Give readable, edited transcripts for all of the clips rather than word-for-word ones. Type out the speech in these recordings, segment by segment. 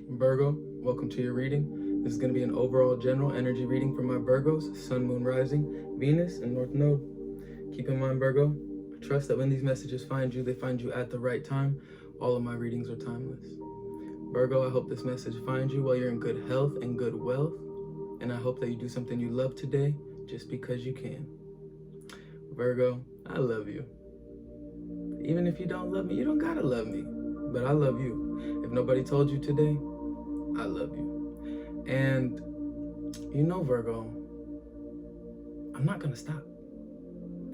Virgo, welcome to your reading. This is going to be an overall general energy reading for my Virgos, Sun, Moon, Rising, Venus, and North Node. Keep in mind, Virgo, I trust that when these messages find you, they find you at the right time. All of my readings are timeless. Virgo, I hope this message finds you while you're in good health and good wealth. And I hope that you do something you love today just because you can. Virgo, I love you. Even if you don't love me, you don't gotta love me. But I love you. If nobody told you today, I love you. And you know, Virgo, I'm not gonna stop.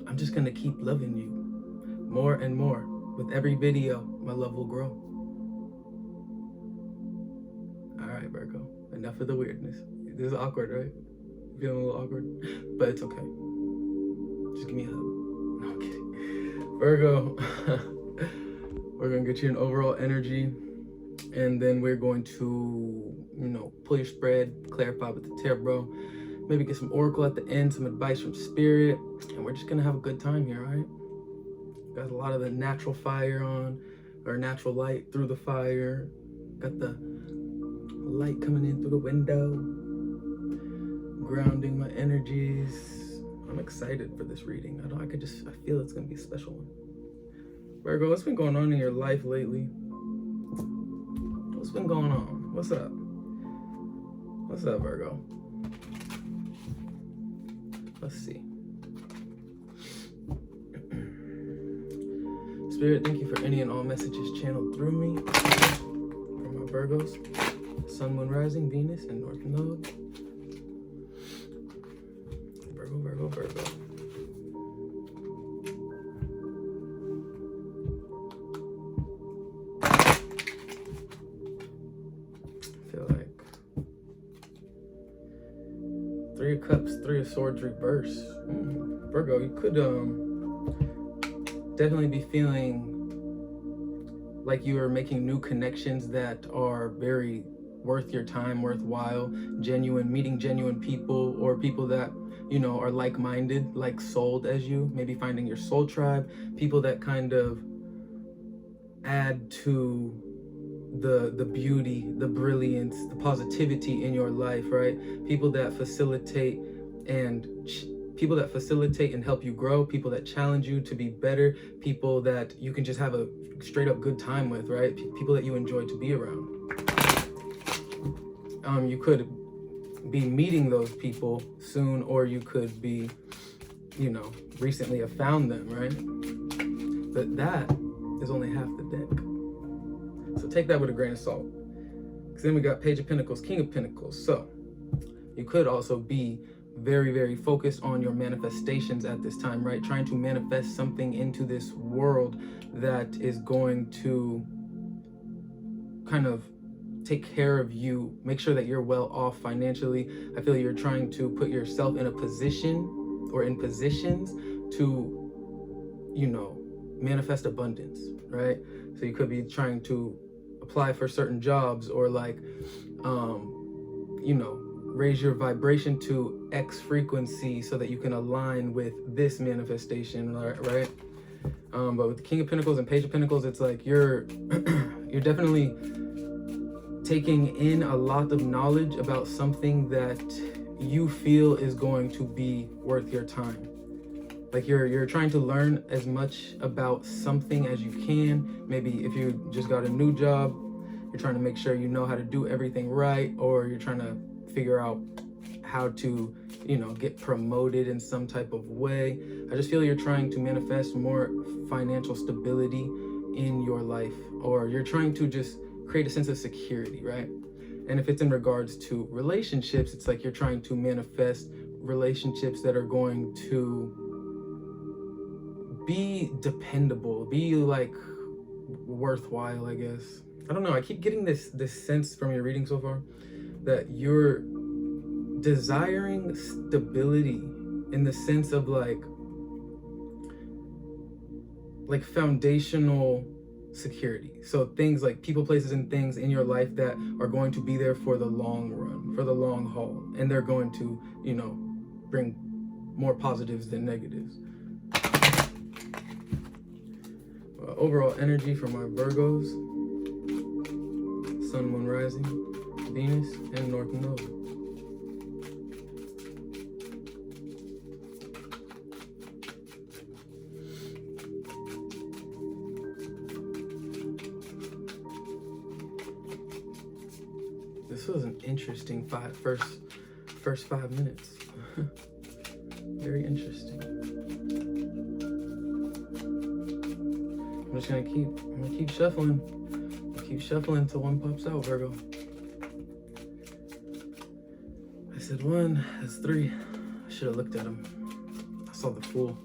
I'm just gonna keep loving you more and more. With every video, my love will grow. All right, Virgo, enough of the weirdness. This is awkward, right? Feeling a little awkward, but it's okay. Just give me a hug. No, I'm kidding. Virgo, we're gonna get you an overall energy, and then we're going to, pull your spread, clarify with the tarot, maybe get some oracle at the end, some advice from spirit, and we're just gonna have a good time here, all right? Got a lot of the natural fire on, or natural light through the fire. Got the light coming in through the window, grounding my energies. I'm excited for this reading. I feel it's gonna be a special one. Virgo, what's been going on in your life lately? What's been going on? What's up? What's up, Virgo? Let's see. Spirit, thank you for any and all messages channeled through me from my Virgos, Sun, Moon, Rising, Venus, and North Node. Virgo, Virgo, Virgo. I feel like Three of Cups, Three of Swords reverse. Virgo, you could definitely be feeling like you are making new connections that are very worth your time, worthwhile, meeting genuine people, or people that, are like-minded, like-souled as you, maybe finding your soul tribe, people that kind of add to the beauty, the brilliance, the positivity in your life, right? People that facilitate and help you grow, people that challenge you to be better, people that you can just have a straight up good time with, right? People that you enjoy to be around. You could be meeting those people soon, or you could be, recently have found them, right? But that is only half the deck. So take that with a grain of salt. Because then we got Page of Pentacles, King of Pentacles. So you could also be very, very focused on your manifestations at this time, right? Trying to manifest something into this world that is going to kind of take care of you, make sure that you're well off financially. I feel you're trying to put yourself in a position or in positions to, manifest abundance, right? So you could be trying to apply for certain jobs, or raise your vibration to X frequency so that you can align with this manifestation, right? But with the King of Pentacles and Page of Pentacles, it's like you're definitely taking in a lot of knowledge about something that you feel is going to be worth your time. Like you're trying to learn as much about something as you can. Maybe if you just got a new job, you're trying to make sure you know how to do everything right, or you're trying to figure out how to, get promoted in some type of way. I just feel you're trying to manifest more financial stability in your life, or you're trying to just create a sense of security, right? And if it's in regards to relationships, it's like you're trying to manifest relationships that are going to be dependable, be worthwhile, I guess. I don't know, I keep getting this sense from your reading so far that you're desiring stability in the sense of like foundational security. So things like people, places, and things in your life that are going to be there for the long run, for the long haul, and they're going to, bring more positives than negatives. Overall energy for my Virgos, Sun, Moon, Rising, Venus, and North Node. This was an interesting first 5 minutes. Very interesting. I'm gonna keep shuffling. Keep shuffling until one pops out, Virgo. I said one, that's three. I should have looked at him. I saw the Fool.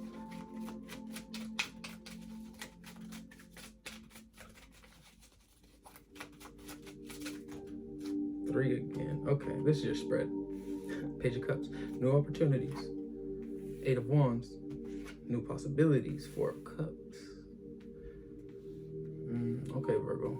Three again. Okay, this is your spread. Page of Cups. New opportunities. Eight of Wands. New possibilities. Four of Cups. Okay, Virgo.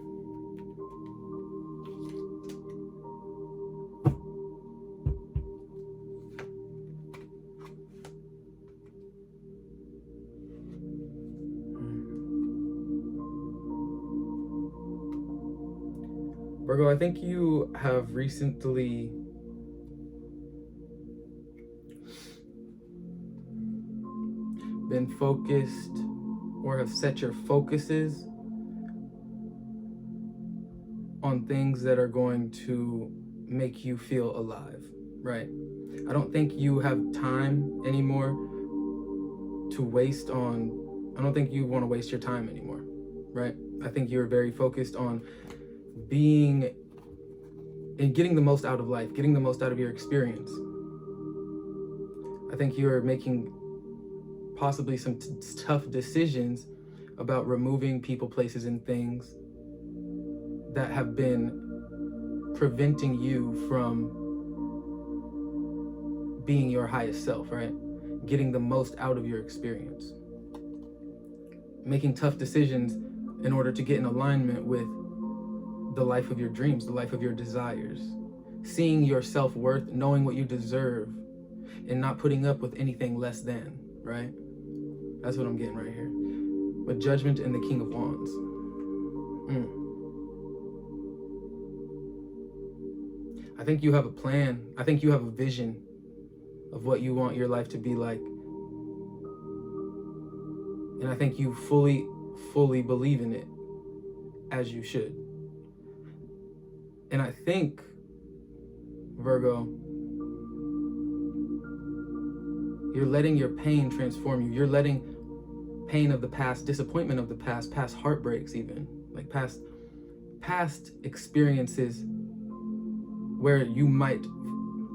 Virgo, I think you have recently been focused or have set your focuses on things that are going to make you feel alive, right? I don't think you have time anymore to waste on, I don't think you want to waste your time anymore, right? I think you're very focused on being and getting the most out of life, getting the most out of your experience. I think you're making possibly some tough decisions about removing people, places, and things that have been preventing you from being your highest self, right? Getting the most out of your experience. Making tough decisions in order to get in alignment with the life of your dreams, the life of your desires. Seeing your self-worth, knowing what you deserve, and not putting up with anything less than, right? That's what I'm getting right here. With Judgment and the King of Wands. I think you have a plan. I think you have a vision of what you want your life to be like. And I think you fully believe in it, as you should. And I think, Virgo, you're letting your pain transform you. You're letting pain of the past, disappointment of the past heartbreaks even, like past experiences where you might,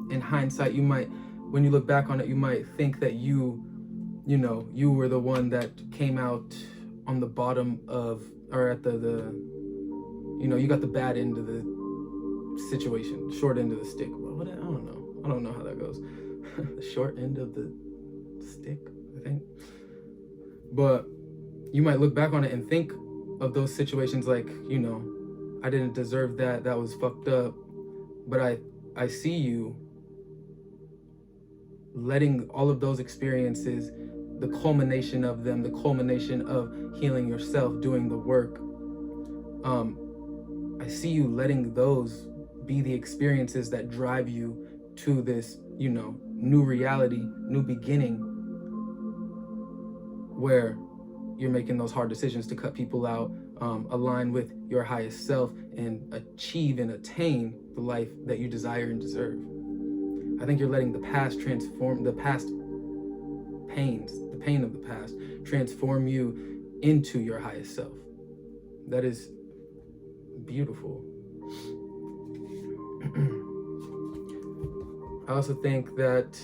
in hindsight, when you look back on it, you might think that you were the one that came out on the bottom of, or at the you got the bad end of the situation, short end of the stick. What? I don't know how that goes. The short end of the stick, I think. But you might look back on it and think of those situations like, I didn't deserve that. That was fucked up. But I see you letting all of those experiences, the culmination of them, the culmination of healing yourself, doing the work. I see you letting those be the experiences that drive you to this, new reality, new beginning, where you're making those hard decisions to cut people out, align with your highest self, and achieve and attain the life that you desire and deserve. I think you're letting the past transform, the past pains, the pain of the past, transform you into your highest self. That is beautiful. I also think that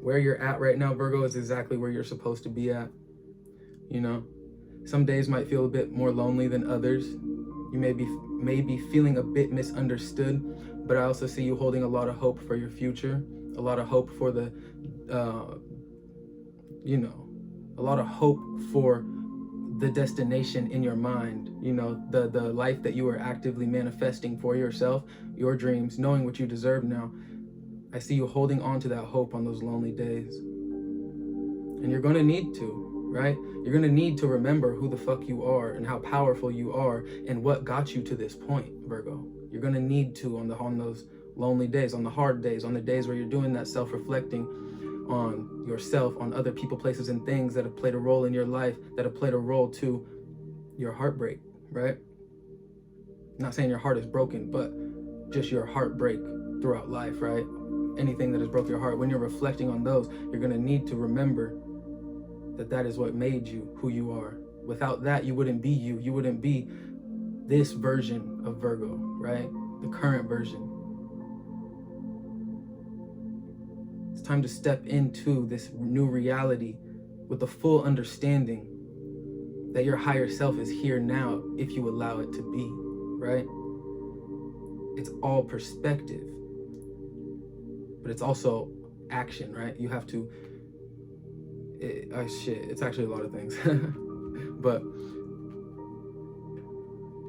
where you're at right now, Virgo, is exactly where you're supposed to be at. Some days might feel a bit more lonely than others. You may be feeling a bit misunderstood, but I also see you holding a lot of hope for your future, a lot of hope for a lot of hope for the destination in your mind, the life that you are actively manifesting for yourself, your dreams, knowing what you deserve now. I see you holding on to that hope on those lonely days. And you're going to need to, right? You're gonna need to remember who the fuck you are and how powerful you are and what got you to this point, Virgo. You're gonna need to on those lonely days, on the hard days, on the days where you're doing that self-reflecting on yourself, on other people, places, and things that have played a role in your life, that have played a role to your heartbreak, right? I'm not saying your heart is broken, but just your heartbreak throughout life, right? Anything that has broke your heart, when you're reflecting on those, you're gonna need to remember that that is what made you who you are. Without that, you wouldn't be you. You wouldn't be this version of Virgo, right? The current version. It's time to step into this new reality with the full understanding that your higher self is here now if you allow it to be, right? It's all perspective, but it's also action, right? You have to, it's actually a lot of things. But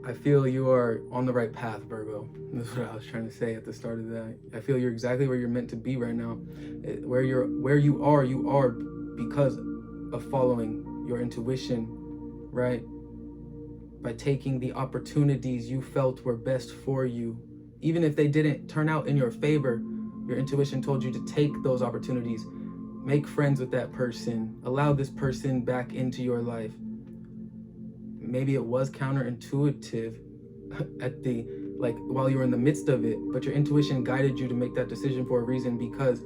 I feel you are on the right path, Virgo. That's what I was trying to say at the start of that. I feel you're exactly where you're meant to be right now. Where you are because of following your intuition, right? By taking the opportunities you felt were best for you. Even if they didn't turn out in your favor, your intuition told you to take those opportunities. Make friends with that person. Allow this person back into your life. Maybe it was counterintuitive while you were in the midst of it, but your intuition guided you to make that decision for a reason, because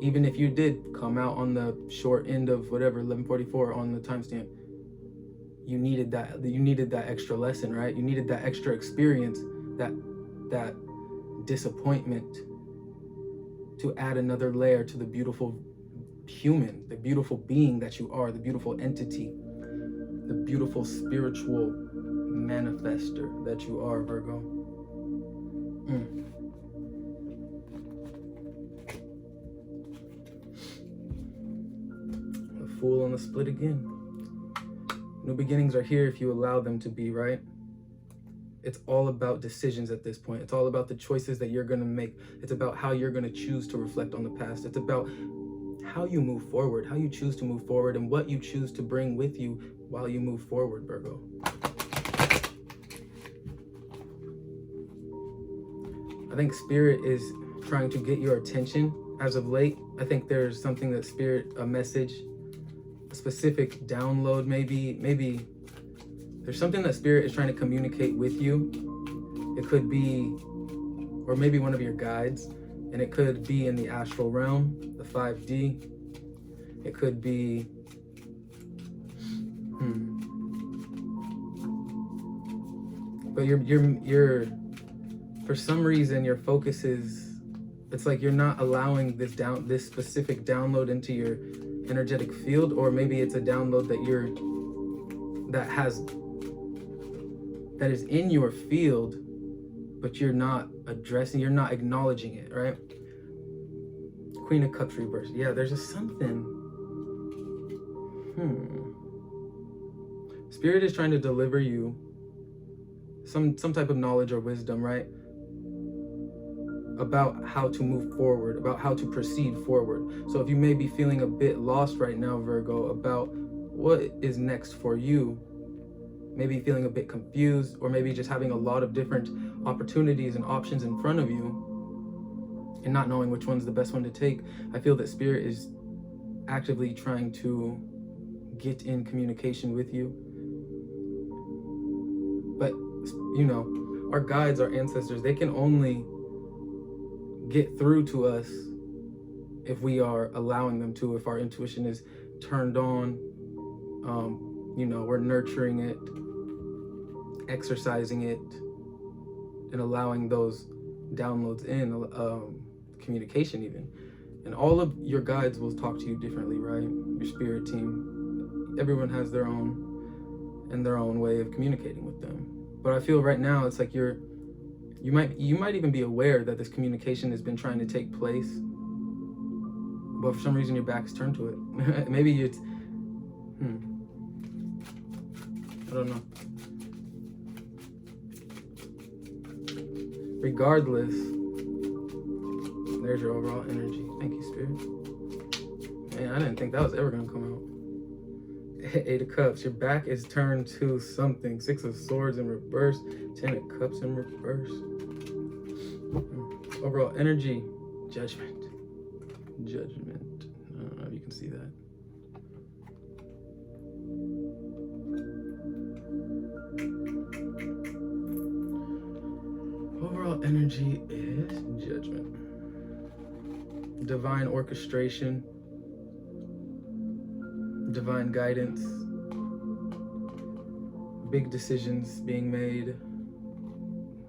even if you did come out on the short end of whatever, 1144 on the timestamp, you needed that extra lesson, right? You needed that extra experience, that disappointment, to add another layer to the beautiful human, the beautiful being that you are, the beautiful entity, the beautiful spiritual manifester that you are, Virgo. The Fool on the split again. New beginnings are here if you allow them to be, right? It's all about decisions at this point. It's all about the choices that you're going to make. It's about how you're going to choose to reflect on the past. It's about how you move forward, how you choose to move forward, and what you choose to bring with you while you move forward, Virgo. I think Spirit is trying to get your attention as of late. I think there's something that Spirit, a message, a specific download, maybe there's something that Spirit is trying to communicate with you. It could be, or maybe one of your guides, and it could be in the astral realm, the 5D. It could be, but you're, for some reason, your focus is, it's like you're not allowing this specific download into your energetic field, or maybe it's a download that is in your field, but you're not acknowledging it, right? Queen of Cups reversed. Yeah, there's just something. Spirit is trying to deliver you some type of knowledge or wisdom, right? About how to move forward, about how to proceed forward. So if you may be feeling a bit lost right now, Virgo, about what is next for you, maybe feeling a bit confused, or maybe just having a lot of different opportunities and options in front of you and not knowing which one's the best one to take, I feel that Spirit is actively trying to get in communication with you. But, our guides, our ancestors, they can only get through to us if we are allowing them to, if our intuition is turned on, we're nurturing it, exercising it, and allowing those downloads in, communication even. And all of your guides will talk to you differently, right? Your spirit team, everyone has their own way of communicating with them. But I feel right now it's like you might even be aware that this communication has been trying to take place, but for some reason your back is turned to it. Maybe it's I don't know. Regardless, there's your overall energy. Thank you, Spirit. Man, I didn't think that was ever gonna come out. Eight of Cups. Your back is turned to something. Six of Swords in reverse. 10 of Cups in reverse. Overall energy. Judgment. Judgment. I don't know if you can see that. Overall energy is Judgment. Divine orchestration. Divine guidance. Big decisions being made.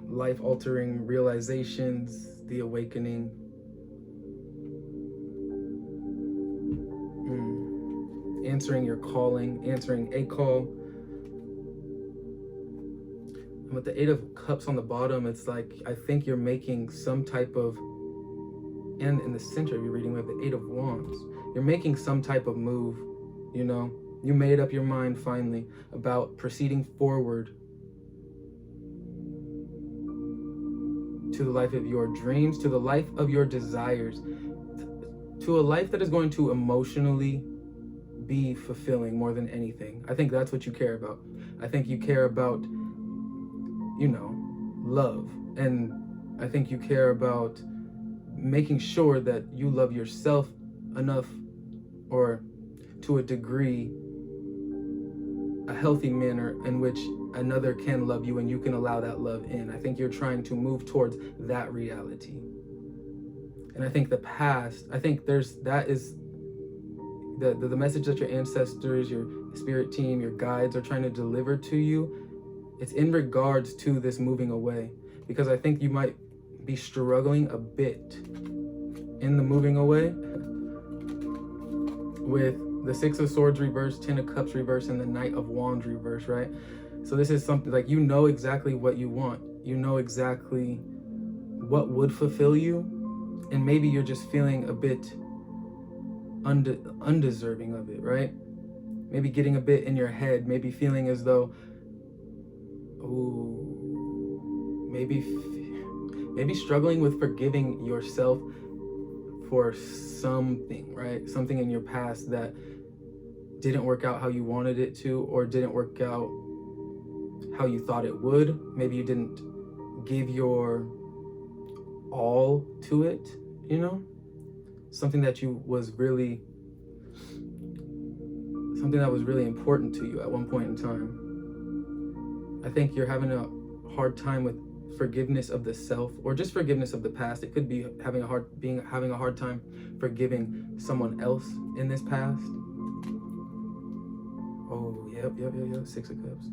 Life-altering realizations. The awakening. Answering your calling, answering a call. And with the Eight of Cups on the bottom, it's like, I think you're making some type of, and in the center of your reading, we have the Eight of Wands. You're making some type of move, you know? You made up your mind finally about proceeding forward to the life of your dreams, to the life of your desires, to a life that is going to emotionally be fulfilling more than anything. I think that's what you care about. I think you care about, you know, love. And I think you care about making sure that you love yourself enough, or to a degree, a healthy manner in which another can love you and you can allow that love in. I think you're trying to move towards that reality. And I think the past, I think that is the message that your ancestors, your spirit team, your guides are trying to deliver to you. It's in regards to this moving away, because I think you might be struggling a bit in the moving away with the Six of Swords reverse, 10 of Cups reverse, and the Knight of Wands reverse, right? So this is something like, you know exactly what you want. You know exactly what would fulfill you. And maybe you're just feeling a bit undeserving of it, right? Maybe getting a bit in your head, maybe feeling as though, ooh, maybe struggling with forgiving yourself for something, right? Something in your past that didn't work out how you wanted it to, or didn't work out how you thought it would. Maybe you didn't give your all to it, you know? Something that was really important to you at one point in time. I think you're having a hard time with forgiveness of the self, or just forgiveness of the past. It could be having a hard time forgiving someone else in this past. Oh, yep. Six of Cups.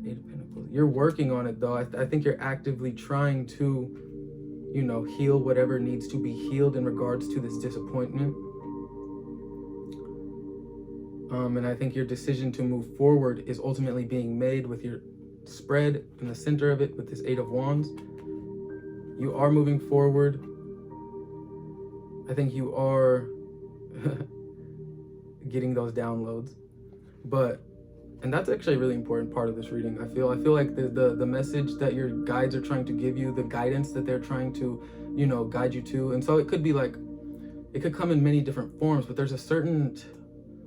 Eight of Pentacles. You're working on it though. I think you're actively trying to, you know, heal whatever needs to be healed in regards to this disappointment. And I think your decision to move forward is ultimately being made with your spread in the center of it with this Eight of Wands. You are moving forward. I think you are getting those downloads, and that's actually a really important part of this reading. I feel like the message that your guides are trying to give you, the guidance that they're trying to, you know, guide you to. And so it could be like, it could come in many different forms, but there's a certain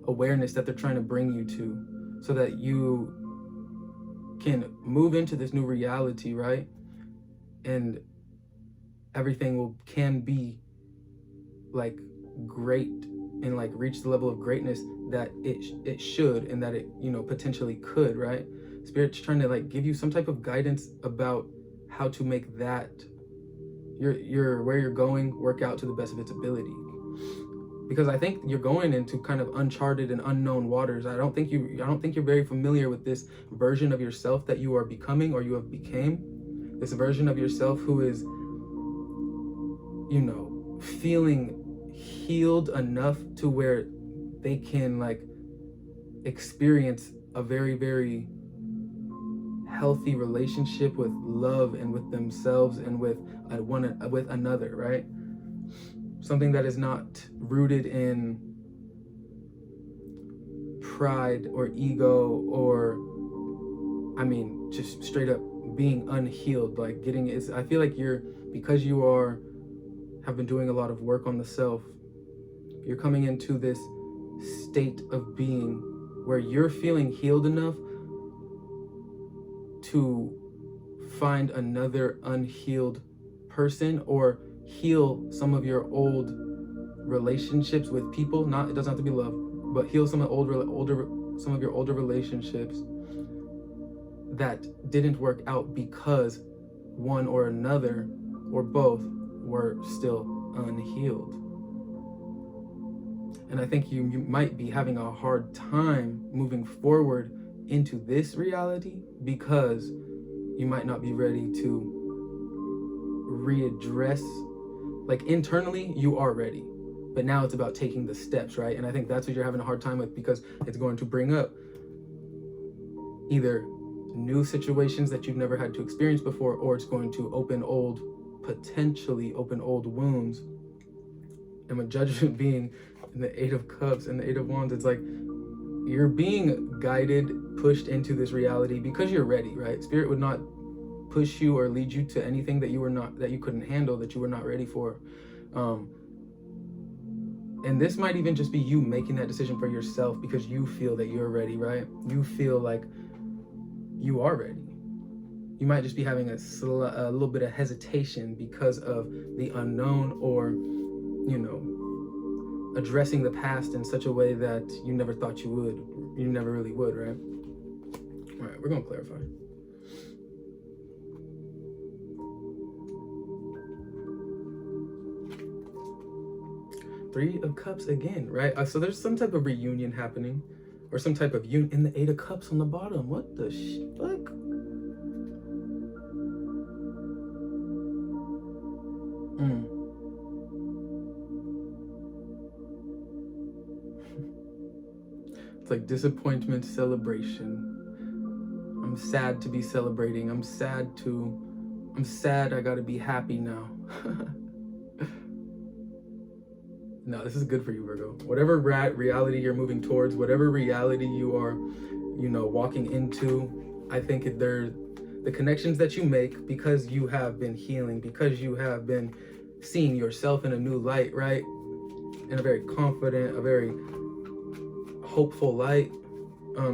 awareness that they're trying to bring you to, so that you can move into this new reality, right? And everything can be like great, and like reach the level of greatness that it should, and that it, you know, potentially could, right? Spirit's trying to like give you some type of guidance about how to make that your where you're going work out to the best of its ability. Because I think you're going into kind of uncharted and unknown waters. I don't think you're very familiar with this version of yourself that you are becoming, or you have became. This version of yourself who is, you know, feeling healed enough to where they can like experience a very, very healthy relationship with love and with themselves and with another, right? Something that is not rooted in pride or ego, or just straight up being unhealed. Like I feel like because you have been doing a lot of work on the self, you're coming into this state of being where you're feeling healed enough to find another unhealed person, or heal some of your old relationships with people. Not, it doesn't have to be love, but heal some of your older relationships that didn't work out because one or another or both were still unhealed. And I think you might be having a hard time moving forward into this reality because you might not be ready to readdress. Like, internally, you are ready, but now it's about taking the steps, right? And I think that's what you're having a hard time with, because it's going to bring up either new situations that you've never had to experience before, or it's going to potentially open old wounds. And with Judgment being in the Eight of Cups and the Eight of Wands, it's like you're being guided, pushed into this reality because you're ready, right? Spirit would not push you or lead you to anything that you couldn't handle, that you were not ready for. And this might even just be you making that decision for yourself because you feel that you're ready, right? You feel like you are ready. You might just be having a little bit of hesitation because of the unknown, or, addressing the past in such a way that you never thought you would. You never really would, right? All right, we're going to clarify. Three of Cups again, right? So there's some type of reunion happening, or some type of union in the Eight of Cups on the bottom. What the fuck? It's like disappointment, celebration. I'm sad to be celebrating. I'm sad I gotta be happy now. No, this is good for you, Virgo. Whatever reality you're moving towards, whatever reality you are, walking into, I think the connections that you make because you have been healing, because you have been seeing yourself in a new light, right? In a very confident, a very hopeful light,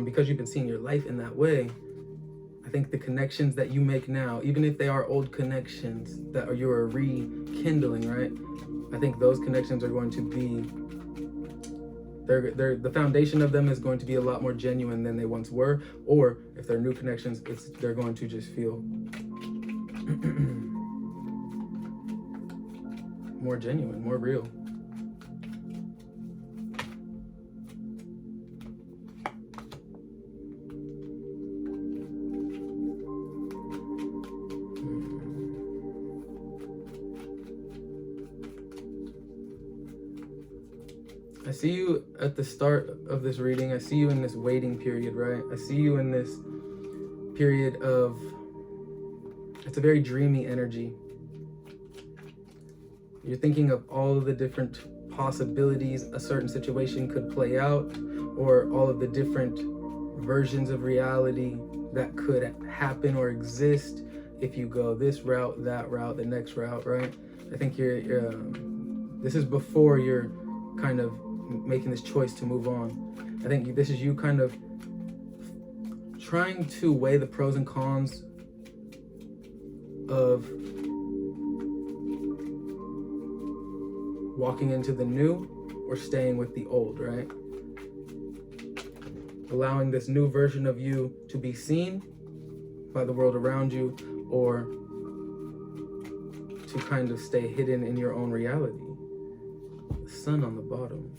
because you've been seeing your life in that way. I think the connections that you make now, even if they are old connections that you are rekindling, right? I think those connections are going to be, the foundation of them is going to be a lot more genuine than they once were. Or if they're new connections, they're going to just feel more genuine, more real. I see you at the start of this reading. I see you in this waiting period, right? I see you in this period of, it's a very dreamy energy. You're thinking of all of the different possibilities a certain situation could play out, or all of the different versions of reality that could happen or exist if you go this route, that route, the next route, right? I think this is before you're kind of making this choice to move on. I think this is you kind of trying to weigh the pros and cons of walking into the new or staying with the old, right? Allowing this new version of you to be seen by the world around you, or to kind of stay hidden in your own reality. The sun on the bottom.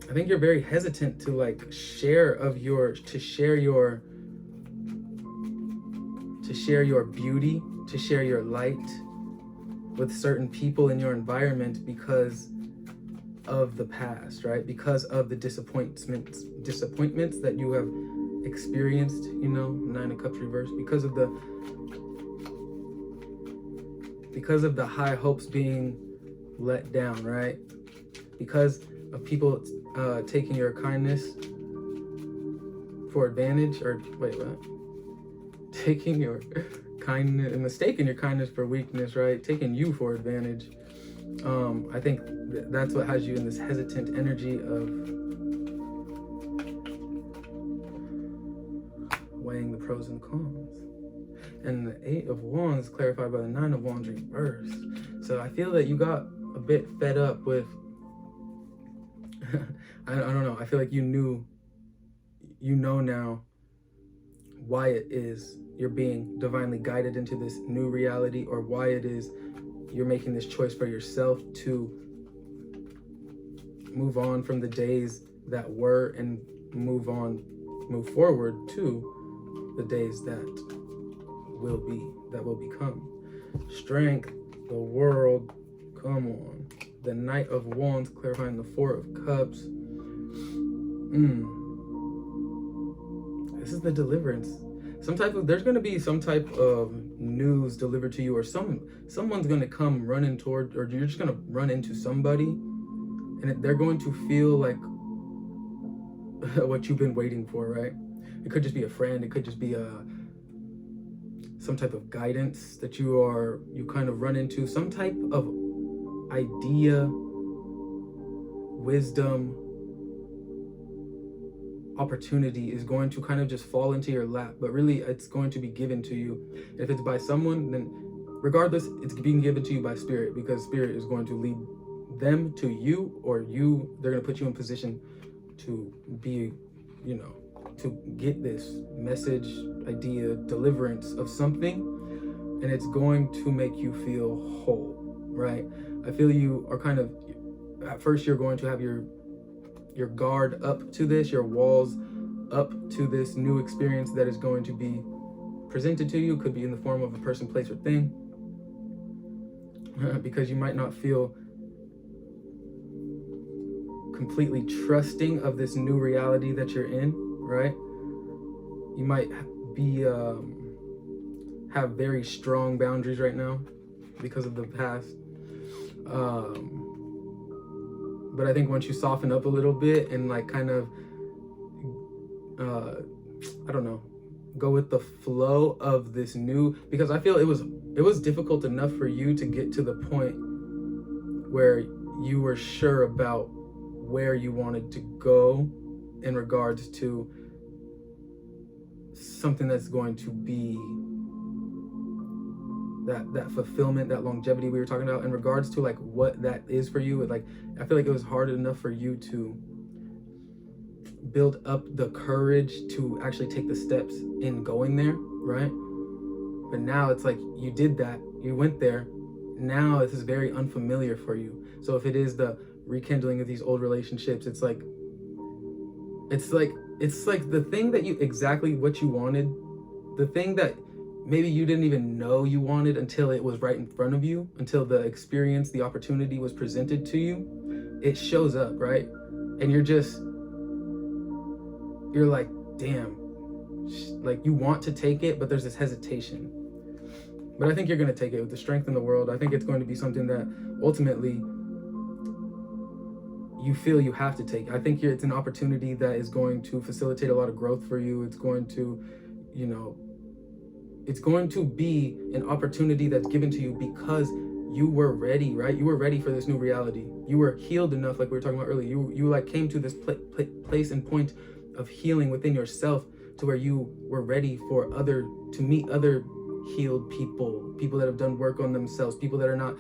I think you're very hesitant to share your beauty, to share your light with certain people in your environment because of the past, right? Because of the disappointments that you have experienced, Nine of Cups reversed, because of the high hopes being let down, right? Because of people taking your kindness for advantage, or wait, what? taking your kindness and mistaking your kindness for weakness, right? Taking you for advantage. I think that's what has you in this hesitant energy of weighing the pros and cons. And the 8 of Wands clarified by the 9 of Wands reversed. So I feel that you got a bit fed up with, I don't know, I feel like you know now why it is you're being divinely guided into this new reality, or why it is you're making this choice for yourself to move on from the days that were and move forward to the days that will become. Strength, the World, come on. The Knight of Wands clarifying the 4 of Cups. This is the deliverance. There's going to be some type of news delivered to you, or someone's going to come running toward, or you're just going to run into somebody, and they're going to feel like what you've been waiting for, right? It could just be a friend. It could just be some type of guidance that you kind of run into, some type of idea, wisdom, opportunity is going to kind of just fall into your lap, but really it's going to be given to you. If it's by someone, then regardless, it's being given to you by Spirit, because Spirit is going to lead them to you, or they're going to put you in position to be, to get this message, idea, deliverance of something, and it's going to make you feel whole, right? I feel you are kind of, at first you're going to have your guard up to this, your walls up to this new experience that is going to be presented to you. Could be in the form of a person, place, or thing, because you might not feel completely trusting of this new reality that you're in, right? You might be have very strong boundaries right now because of the past. But I think once you soften up a little bit and like kind of, I don't know, go with the flow of this new, because I feel it was difficult enough for you to get to the point where you were sure about where you wanted to go in regards to something that's going to be that fulfillment, that longevity we were talking about, in regards to like what that is for you. Like, I feel like it was hard enough for you to build up the courage to actually take the steps in going there, right? But now it's like you did that, you went there. Now this is very unfamiliar for you. So if it is the rekindling of these old relationships, it's like the thing that exactly what you wanted, the thing that maybe you didn't even know you wanted until it was right in front of you, until the experience, the opportunity was presented to you. It shows up, right? And you're like, damn, like you want to take it, but there's this hesitation. But I think you're going to take it with the strength in the world. I think it's going to be something that ultimately you feel you have to take. I think it's an opportunity that is going to facilitate a lot of growth for you. It's going to, it's going to be an opportunity that's given to you because you were ready, right? You were ready for this new reality. You were healed enough, like we were talking about earlier. You like came to this place and point of healing within yourself, to where you were ready to meet other healed people that have done work on themselves, people that are not,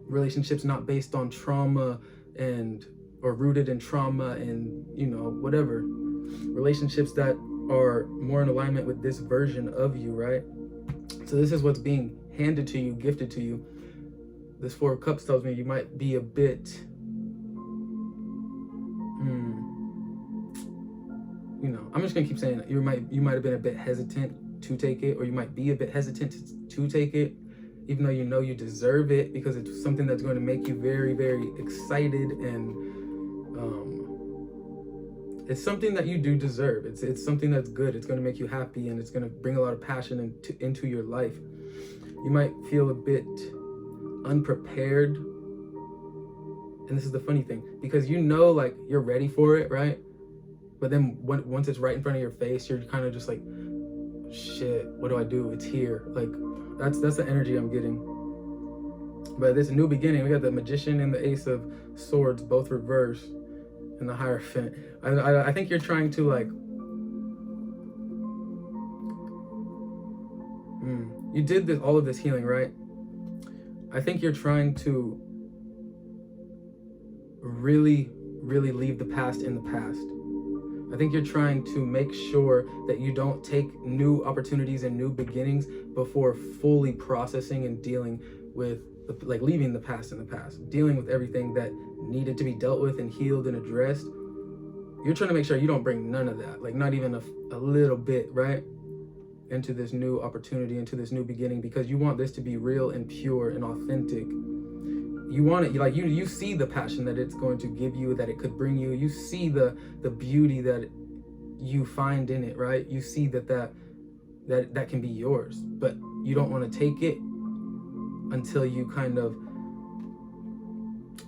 relationships not based on trauma or rooted in trauma and, whatever. Relationships that are more in alignment with this version of you, right? So this is what's being handed to you, gifted to you. This 4 of Cups tells me you might be a bit, I'm just gonna keep saying it. You might have been a bit hesitant to take it, or you might be a bit hesitant to take it, even though you know you deserve it, because it's something that's going to make you very, very excited, and it's something that you do deserve. It's something that's good. It's going to make you happy, and it's going to bring a lot of passion into your life. You might feel a bit unprepared, and this is the funny thing, because like you're ready for it, right? But then once it's right in front of your face, you're kind of just like, shit, what do I do? It's here. Like, that's the energy I'm getting. But this new beginning, we got the Magician and the Ace of Swords, both reversed, and the Hierophant. I think you're trying to, like, you did this, all of this healing, right? I think you're trying to really, really leave the past in the past. I think you're trying to make sure that you don't take new opportunities and new beginnings before fully processing and dealing with, like, leaving the past in the past, dealing with everything that needed to be dealt with and healed and addressed. You're trying to make sure you don't bring none of that, like not even a little bit, right, into this new opportunity, into this new beginning, because you want this to be real and pure and authentic. You want it, like, you see the passion that it's going to give you, that it could bring you. You see the beauty that you find in it, right? You see that can be yours, but you don't want to take it until you kind of,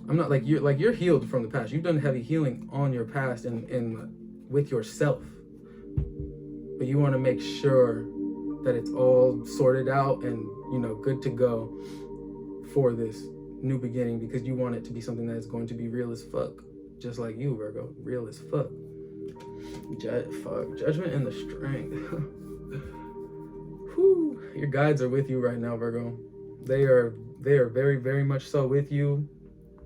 I'm not like, you're healed from the past. You've done heavy healing on your past and with yourself, but you want to make sure that it's all sorted out and, you know, good to go for this new beginning, because you want it to be something that is going to be real as fuck, just like you, Virgo. Real as fuck. Judgment and the Strength. Whew. Your guides are with you right now, Virgo. They are very, very much so with you.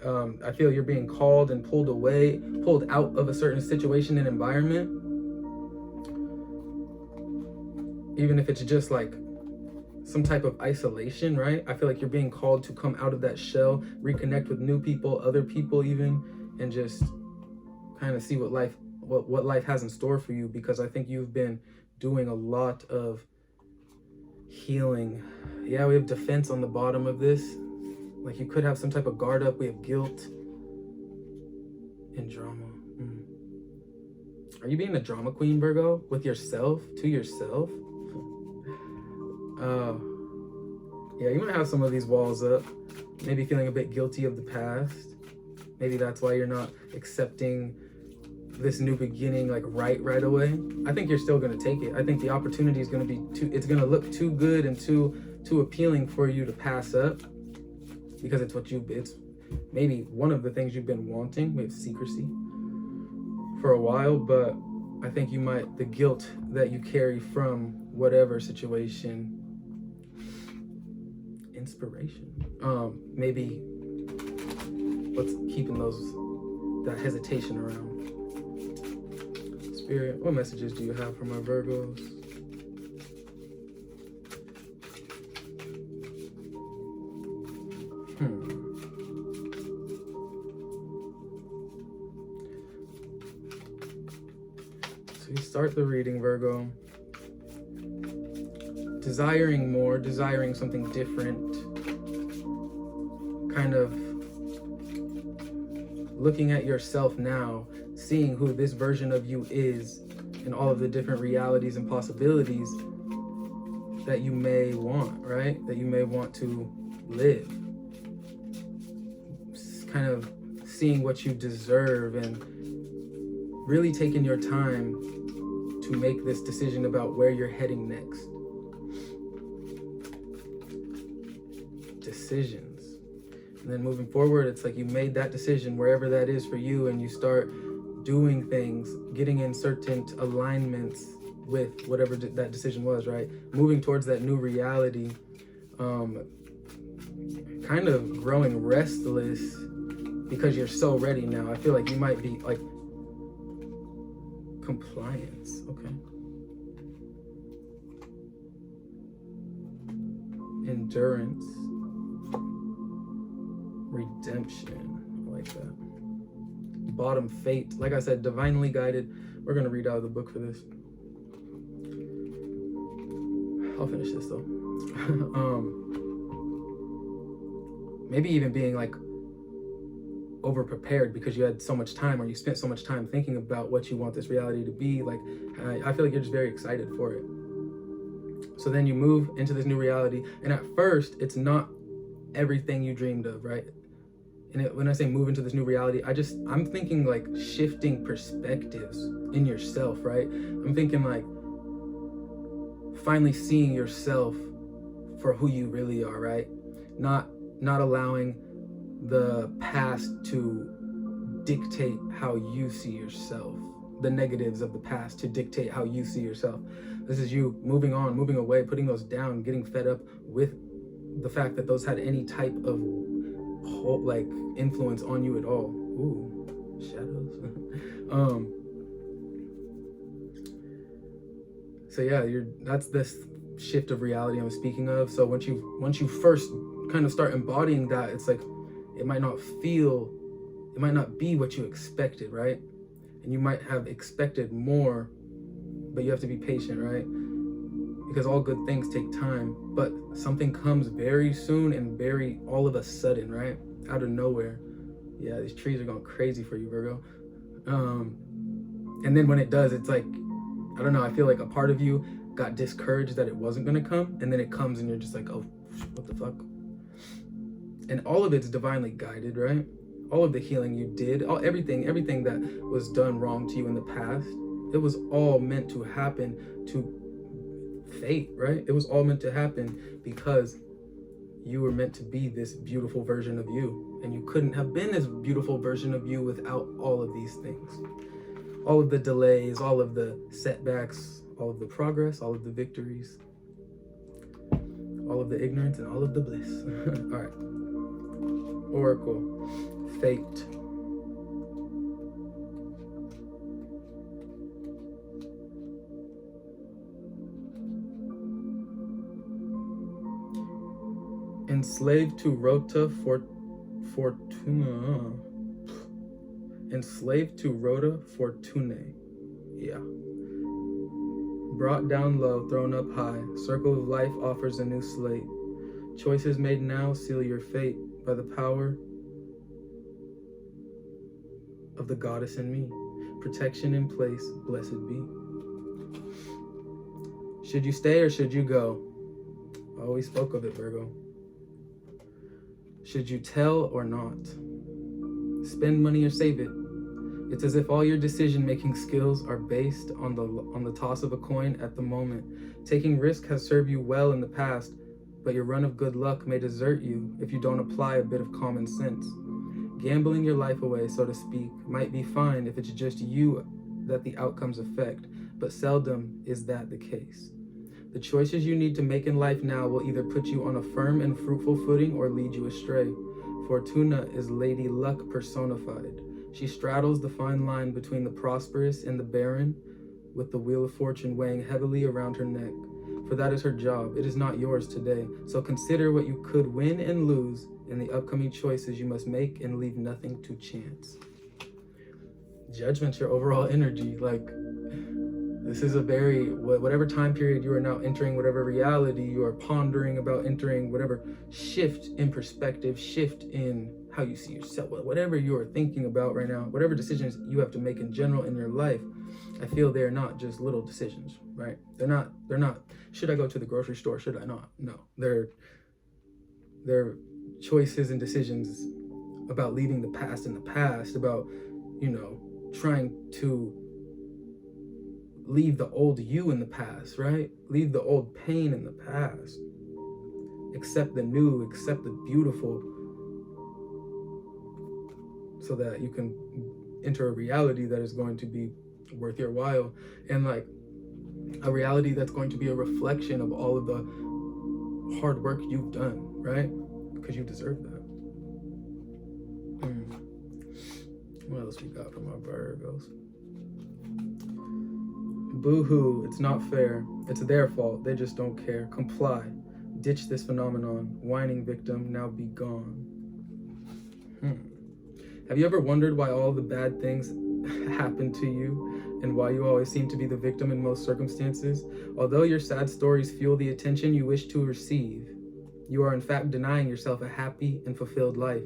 I feel you're being called and pulled away, pulled out of a certain situation and environment, even if it's just like some type of isolation, right? I feel like you're being called to come out of that shell, reconnect with new people, other people even, and just kind of see what life has in store for you, because I think you've been doing a lot of healing. Yeah, we have defense on the bottom of this. Like, you could have some type of guard up. We have guilt and drama. Are you being a drama queen, Virgo, with yourself, to yourself? Yeah, you might have some of these walls up, maybe feeling a bit guilty of the past. Maybe that's why you're not accepting this new beginning, like, right away. I think you're still going to take it. I think the opportunity is going to be it's going to look too good and too appealing for you to pass up, because it's maybe one of the things you've been wanting. We have secrecy for a while, but I think the guilt that you carry from whatever situation, inspiration, maybe what's keeping that hesitation around. Spirit, what messages do you have from our Virgos? So you start the reading, Virgo. Desiring more, desiring something different, kind of looking at yourself now, seeing who this version of you is, and all of the different realities and possibilities that you may want, right? That you may want to live. Kind of seeing what you deserve and really taking your time to make this decision about where you're heading next. Decisions. And then moving forward, it's like you made that decision wherever that is for you, and you start doing things, getting in certain alignments with whatever that decision was, right? Moving towards that new reality, kind of growing restless because you're so ready now. I feel like you might be like compliance, okay. Endurance. Redemption, I like that. Bottom, fate. Like I said, divinely guided. We're gonna read out of the book for this. I'll finish this though. Maybe even being like over prepared because you had so much time, or you spent so much time thinking about what you want this reality to be. Like, I feel like you're just very excited for it. So then you move into this new reality, and at first it's not everything you dreamed of, right? And when I say move into this new reality, I'm thinking like shifting perspectives in yourself, right? I'm thinking like finally seeing yourself for who you really are, right? Not allowing the past to dictate how you see yourself, the negatives of the past to dictate how you see yourself. This is you moving on, moving away, putting those down, getting fed up with the fact that those had any type of like influence on you at all. Ooh, shadows. So yeah, that's this shift of reality I'm speaking of. So once you first kind of start embodying that, it's like it might not be what you expected, right? And you might have expected more, but you have to be patient, right? Because all good things take time, but something comes very soon and very all of a sudden, right? Out of nowhere. Yeah, these trees are going crazy for you, Virgo. And then when it does, it's like, I don't know, I feel like a part of you got discouraged that it wasn't going to come, and then it comes and you're just like, oh, what the fuck? And all of it's divinely guided, right? All of the healing you did, everything that was done wrong to you in the past, it was all meant to happen to fate, right? It was all meant to happen because you were meant to be this beautiful version of you, and you couldn't have been this beautiful version of you without all of these things, all of the delays, all of the setbacks, all of the progress, all of the victories, all of the ignorance, and all of the bliss. All right, Oracle, fate. Enslaved to Rota Fortuna. Enslaved to Rota Fortunae. Yeah. Brought down low, thrown up high. Circle of life offers a new slate. Choices made now seal your fate by the power of the goddess in me. Protection in place, blessed be. Should you stay or should you go? I always spoke of it, Virgo. Should you tell or not? Spend money or save it? It's as if all your decision-making skills are based on the toss of a coin at the moment. Taking risk has served you well in the past, but your run of good luck may desert you if you don't apply a bit of common sense. Gambling your life away, so to speak, might be fine if it's just you that the outcomes affect, but seldom is that the case. The choices you need to make in life now will either put you on a firm and fruitful footing or lead you astray. Fortuna is Lady Luck personified. She straddles the fine line between the prosperous and the barren, with the wheel of fortune weighing heavily around her neck. For that is her job. It is not yours today. So consider what you could win and lose in the upcoming choices you must make, and leave nothing to chance. Judgment's your overall energy. Like, this is a very, whatever time period you are now entering, whatever reality you are pondering about entering, whatever shift in perspective, shift in how you see yourself, whatever you are thinking about right now, whatever decisions you have to make in general in your life, I feel they're not just little decisions, right? They're not, should I go to the grocery store? Should I not? No, they're choices and decisions about leaving the past in the past, about, trying to leave the old you in the past, right? Leave the old pain in the past. Accept the new, accept the beautiful, so that you can enter a reality that is going to be worth your while, and like a reality that's going to be a reflection of all of the hard work you've done, right? Because you deserve that. What else we got from our Virgos? Boo-hoo, it's not fair. It's their fault. They just don't care. Comply. Ditch this phenomenon. Whining victim, now be gone. Have you ever wondered why all the bad things happen to you, and why you always seem to be the victim in most circumstances? Although your sad stories fuel the attention you wish to receive, you are in fact denying yourself a happy and fulfilled life.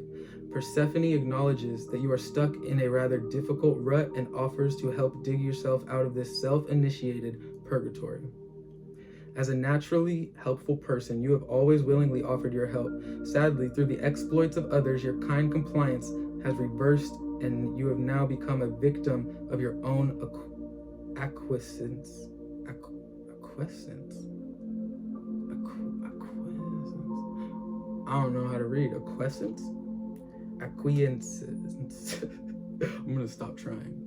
Persephone acknowledges that you are stuck in a rather difficult rut and offers to help dig yourself out of this self-initiated purgatory. As a naturally helpful person, you have always willingly offered your help. Sadly, through the exploits of others, your kind compliance has reversed, and you have now become a victim of your own acquiescence. I don't know how to read. Acquiescence? Acquiescence. I'm gonna stop trying.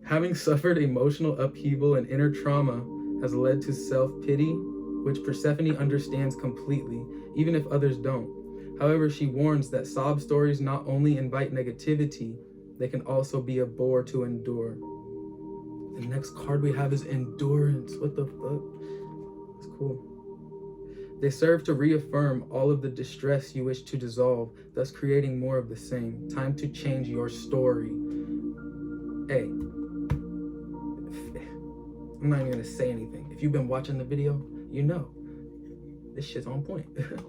Having suffered emotional upheaval and inner trauma has led to self-pity, which Persephone understands completely, even if others don't. However, she warns that sob stories not only invite negativity, they can also be a bore to endure. The next card we have is endurance. What the fuck? It's cool. They serve to reaffirm all of the distress you wish to dissolve, thus creating more of the same. Time to change your story. Hey, I'm not even gonna say anything. If you've been watching the video, you know this shit's on point. The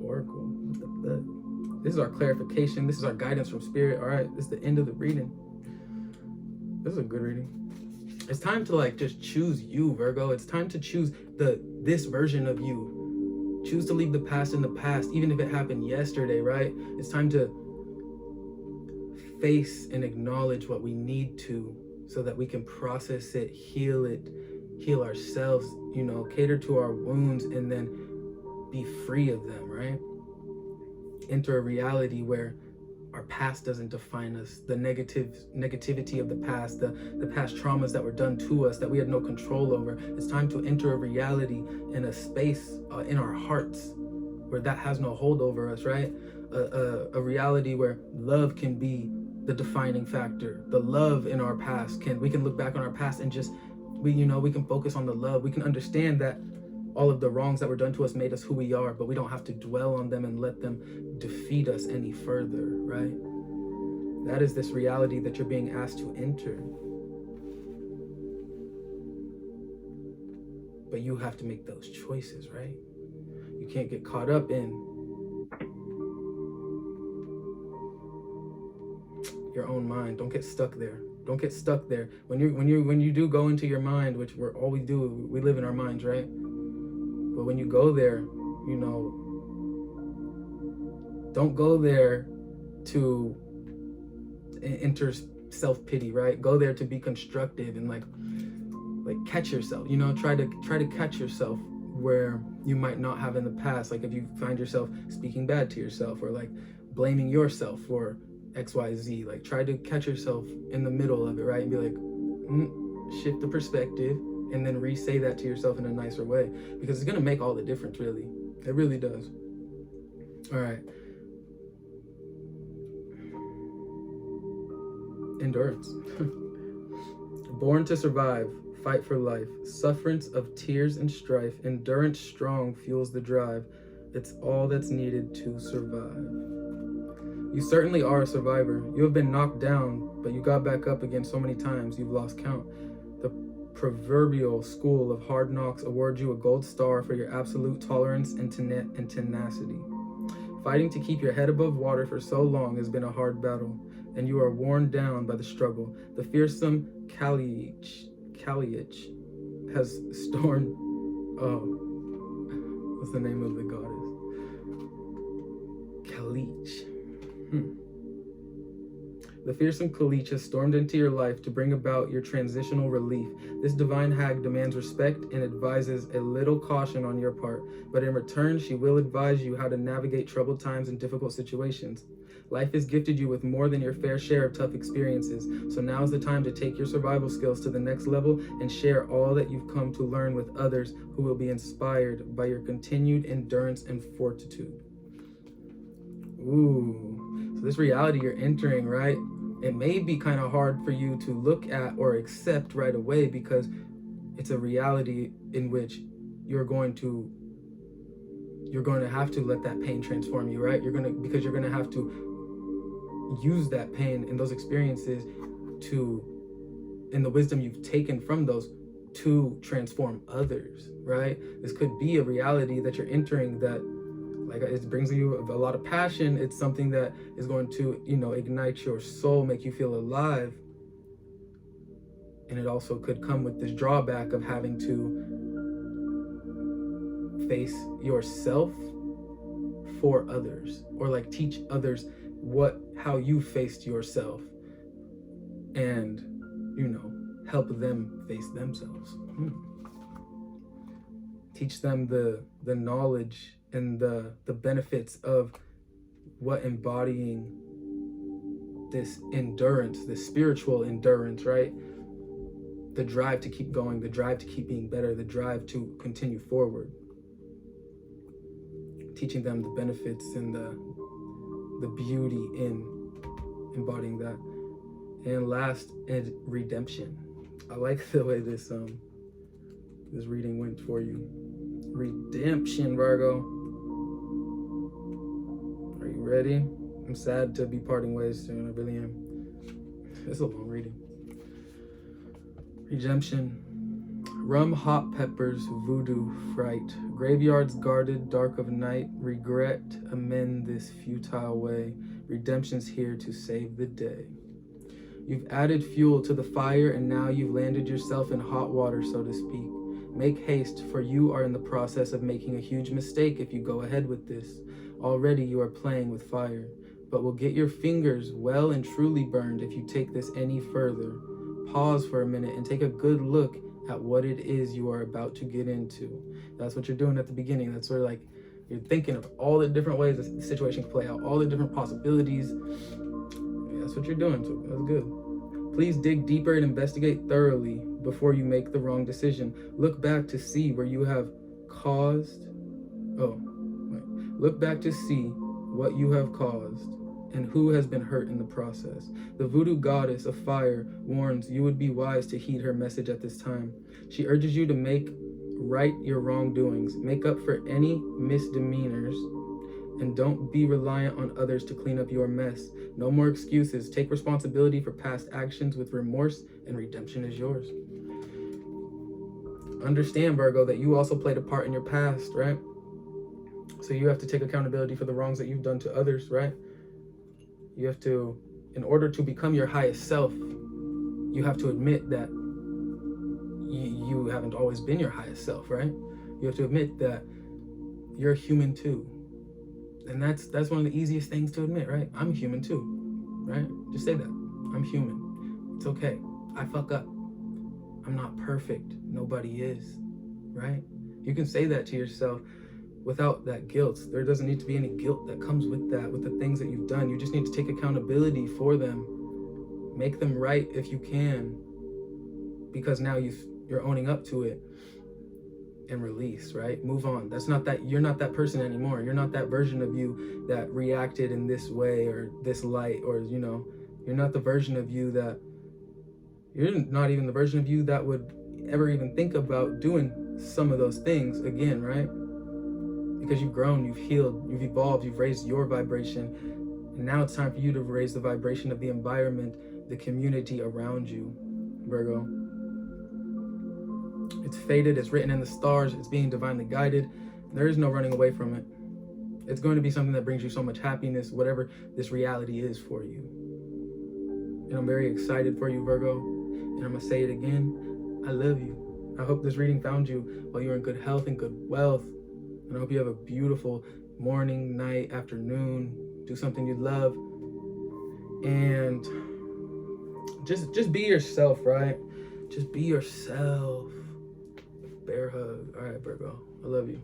Oracle. This is our clarification. This is our guidance from Spirit. All right, this is the end of the reading. This is a good reading. It's time to like just choose you, Virgo. It's time to choose this version of you. Choose to leave the past in the past, even if it happened yesterday, right? It's time to face and acknowledge what we need to, so that we can process it, heal ourselves, you know, cater to our wounds, and then be free of them, right? Enter a reality where our past doesn't define us. The negativity of the past, the past traumas that were done to us that we had no control over. It's time to enter a reality in a space in our hearts where that has no hold over us, right? A reality where love can be the defining factor. The love in our past we can look back on our past and just we can focus on the love. We can understand that all of the wrongs that were done to us made us who we are, but we don't have to dwell on them and let them defeat us any further, right? That is this reality that you're being asked to enter. But you have to make those choices, right? You can't get caught up in your own mind. Don't get stuck there. Don't get stuck there. When you do go into your mind, which we're all we do, we live in our minds, right? But when you go there, you know, don't go there to enter self-pity, right? Go there to be constructive and like catch yourself, you know, try to catch yourself where you might not have in the past. Like if you find yourself speaking bad to yourself or like blaming yourself for XYZ, like try to catch yourself in the middle of it, right? And be like, shift the perspective and then re-say that to yourself in a nicer way, because it's gonna make all the difference, really. It really does. All right. Endurance. Born to survive, fight for life, sufferance of tears and strife, endurance strong fuels the drive. It's all that's needed to survive. You certainly are a survivor. You have been knocked down, but you got back up again so many times you've lost count. The proverbial school of hard knocks awards you a gold star for your absolute tolerance and tenacity. Fighting to keep your head above water for so long has been a hard battle, and you are worn down by the struggle. The fearsome Caliche has stormed... what's the name of the goddess? Caliche. The fearsome Caliche has stormed into your life to bring about your transitional relief. This divine hag demands respect and advises a little caution on your part, but in return, she will advise you how to navigate troubled times and difficult situations. Life has gifted you with more than your fair share of tough experiences, so now is the time to take your survival skills to the next level and share all that you've come to learn with others who will be inspired by your continued endurance and fortitude. Ooh, so this reality you're entering, right? It may be kind of hard for you to look at or accept right away, because it's a reality in which you're going to have to let that pain transform you, right? Because you're gonna have to use that pain and those experiences and the wisdom you've taken from those to transform others, right? This could be a reality that you're entering that, like, it brings you a lot of passion. It's something that is going to, ignite your soul, make you feel alive. And it also could come with this drawback of having to face yourself for others, or like teach others how you faced yourself, and, help them face themselves. Teach them the knowledge and the benefits of what embodying this endurance, this spiritual endurance, right? The drive to keep going, the drive to keep being better, the drive to continue forward. Teaching them the benefits and the beauty in embodying that. And last, redemption. I like the way this reading went for you. Redemption, Virgo. Are you ready? I'm sad to be parting ways soon. I really am. It's a long reading. Redemption. Rum, hot peppers, voodoo, fright. Graveyards guarded, dark of night. Regret, amend this futile way. Redemption's here to save the day. You've added fuel to the fire, and now you've landed yourself in hot water, so to speak. Make haste, for you are in the process of making a huge mistake if you go ahead with this. Already you are playing with fire, but will get your fingers well and truly burned if you take this any further. Pause for a minute and take a good look at what it is you are about to get into. That's what you're doing at the beginning. That's where, like, you're thinking of all the different ways the situation can play out, all the different possibilities. That's what you're doing, so that's good. Please dig deeper and investigate thoroughly before you make the wrong decision. Look back to see where you have caused. Look back to see what you have caused and who has been hurt in the process. The voodoo goddess of fire warns you would be wise to heed her message at this time. She urges you to make right your wrongdoings, make up for any misdemeanors, and don't be reliant on others to clean up your mess. No more excuses. Take responsibility for past actions with remorse, and redemption is yours. Understand, Virgo, that you also played a part in your past, right? So you have to take accountability for the wrongs that you've done to others, right? You have to, in order to become your highest self, you have to admit that you haven't always been your highest self, right? You have to admit that you're human too. And that's one of the easiest things to admit, right? I'm human too, right? Just say that. I'm human. It's okay. I fuck up. I'm not perfect. Nobody is, right? You can say that to yourself without that guilt. There doesn't need to be any guilt that comes with that, with the things that you've done. You just need to take accountability for them. Make them right if you can, because now you're owning up to it. And release, right? Move on. You're not that person anymore. You're not that version of you that reacted in this way or this light, or, you're not the version of you you're not even the version of you that would ever even think about doing some of those things again, right? Because you've grown, you've healed, you've evolved, you've raised your vibration. And now it's time for you to raise the vibration of the environment, the community around you, Virgo. It's fated, it's written in the stars, it's being divinely guided. There is no running away from it. It's going to be something that brings you so much happiness, whatever this reality is for you. And I'm very excited for you, Virgo. And I'm going to say it again. I love you. I hope this reading found you while you're in good health and good wealth. And I hope you have a beautiful morning, night, afternoon. Do something you love. And just be yourself, right? Just be yourself. Bear hug. All right, Virgo. I love you.